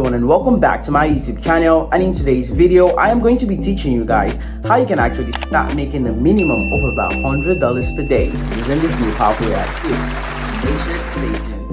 everyone, and welcome back to my YouTube channel. And in today's video I am going to be teaching you guys how you can actually start making a minimum of about $100 per day using this new powerful AI tool. So make sure to stay tuned.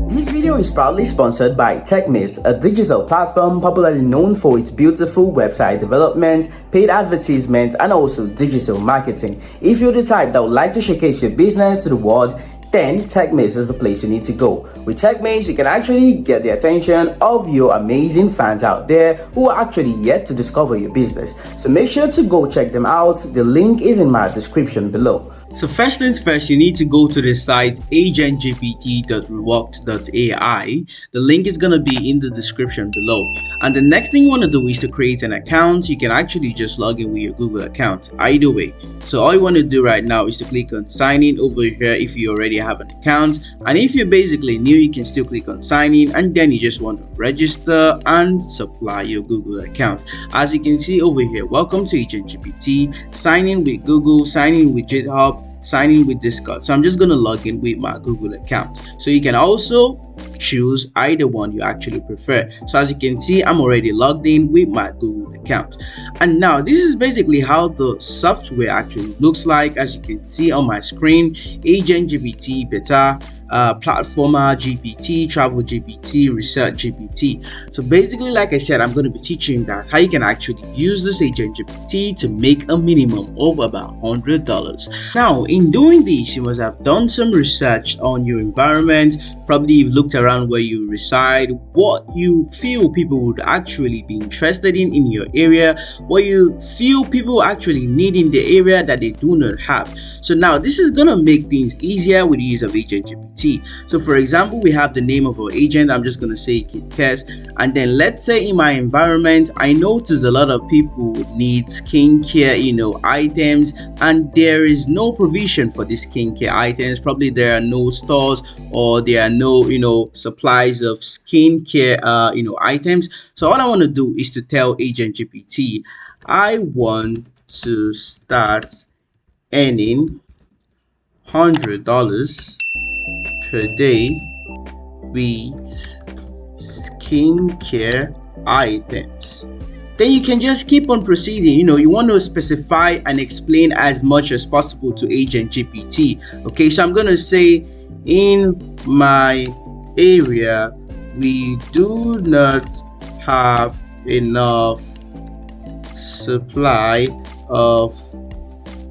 This video is proudly sponsored by TechMiss, a digital platform popularly known for its beautiful website development, paid advertisement, and also digital marketing. If you're the type that would like to showcase your business to the world, then TechMiss is the place you need to go. With TechMiss, you can actually get the attention of your amazing fans out there who are actually yet to discover your business. So make sure to go check them out. The link is in my description below. So first things first, you need to go to the site agentgpt.reworked.ai. The link is going to be in the description below. And the next thing you want to do is to create an account. You can actually just log in with your Google account either way. So all you want to do right now is to click on sign in over here if you already have an account. And if you're basically new, you can still click on sign in, and then you just want to register and supply your Google account. As you can see over here, welcome to AgentGPT. Sign in with Google, sign in with GitHub, sign in with Discord. So I'm just going to log in with my Google account. So you can also choose either one you actually prefer. So as you can see, I'm already logged in with my Google account. And now this is basically how the software actually looks like. As you can see on my screen, AgentGPT Beta, Platformer GPT, Travel GPT, Research GPT. So basically, like I said, I'm going to be teaching that how you can actually use this AgentGPT to make a minimum of about $100. Now, in doing this, you must have done some research on your environment. Probably you've looked around where you reside, what you feel people would actually be interested in your area, what you feel people actually need in the area that they do not have. So now this is gonna make things easier with the use of AgentGPT. So for example, we have the name of our agent. I'm just gonna say KitKes, and then let's say in my environment, I noticed a lot of people need skincare, items, and there is no provision for these skincare items. Probably there are no stores, or there are no supplies of skincare items. So all I want to do is to tell AgentGPT I want to start earning $100 per day with skincare items. Then you can just keep on proceeding. You want to specify and explain as much as possible to AgentGPT. Okay, so I'm going to say, in my area we do not have enough supply of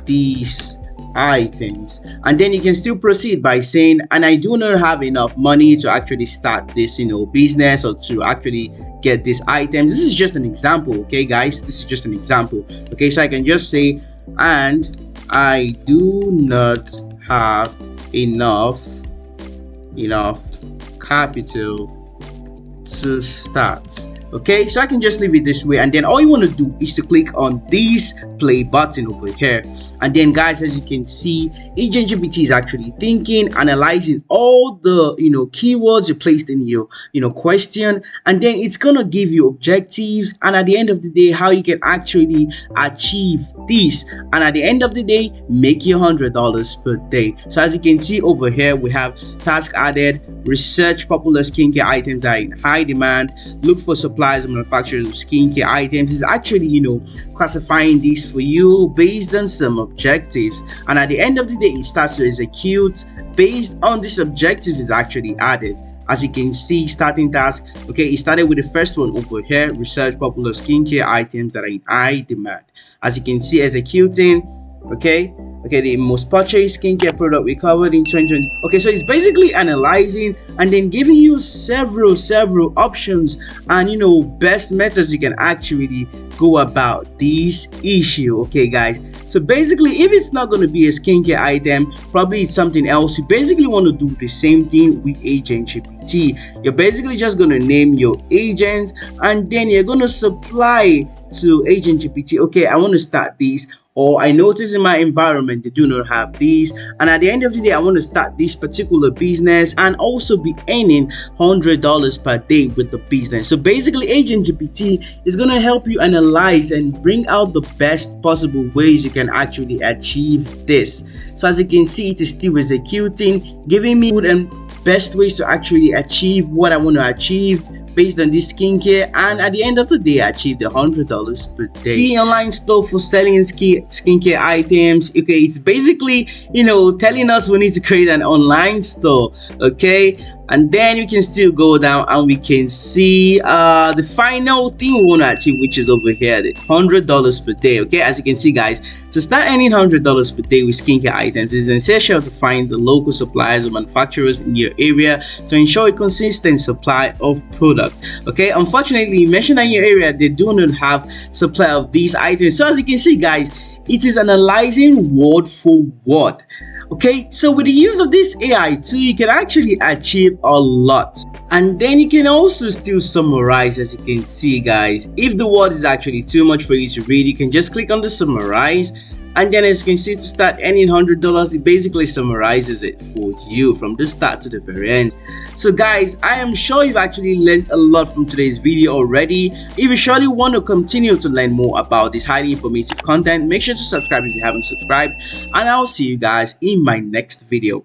these items. And then you can still proceed by saying, and I do not have enough money to actually start this business, or to actually get these items. This is just an example, okay guys, this is just an example. Okay, so I can just say, and I do not have enough capital to start. Okay, so I can just leave it this way, and then all you want to do is to click on this play button over here. And then guys, as you can see, AgentGPT is actually thinking, analyzing all the keywords you placed in your question, and then it's gonna give you objectives, and at the end of the day, how you can actually achieve this, and at the end of the day, make your $100 per day. So as you can see over here, we have task added, research popular skincare items that are in high demand, look for suppliers and manufacturers of skincare items. Is actually classifying these for you based on some objectives, and at the end of the day, it starts to execute based on this objective is actually added. As you can see, starting task, okay, it started with the first one over here, research popular skincare items that are in high demand. As you can see, executing, okay, the most purchased skincare product we covered in 2020. Okay, so it's basically analyzing and then giving you several options and best methods you can actually go about this issue. Okay guys, so basically, if it's not going to be a skincare item, probably it's something else. You basically want to do the same thing with AgentGPT. You're basically just going to name your agent, and then you're going to supply to AgentGPT, okay, I want to start this, or I notice in my environment they do not have these, and at the end of the day, I want to start this particular business and also be earning $100 per day with the business. So basically, AgentGPT is going to help you analyze and bring out the best possible ways you can actually achieve this. So as you can see, it is still executing, giving me good and best ways to actually achieve what I want to achieve based on this skincare, and at the end of the day I achieved $100 per day. See, online store for selling skincare items. Okay, it's basically, you know, telling us we need to create an online store. Okay, and then you can still go down and we can see the final thing we want to achieve, which is over here, the $100 per day. Okay, as you can see guys, to start earning $100 per day with skincare items, it is essential to find the local suppliers or manufacturers in your area to ensure a consistent supply of products. Okay, unfortunately, you mentioned that in your area they do not have supply of these items. So as you can see guys, it is analyzing word for word. Okay, so with the use of this AI tool, you can actually achieve a lot. And then you can also still summarize, as you can see guys. If the word is actually too much for you to read, you can just click on the summarize, and then as you can see, to start earning $100, it basically summarizes it for you from the start to the very end. So guys, I am sure you've actually learned a lot from today's video already. If you surely want to continue to learn more about this highly informative content, make sure to subscribe if you haven't subscribed, and I'll see you guys in my next video.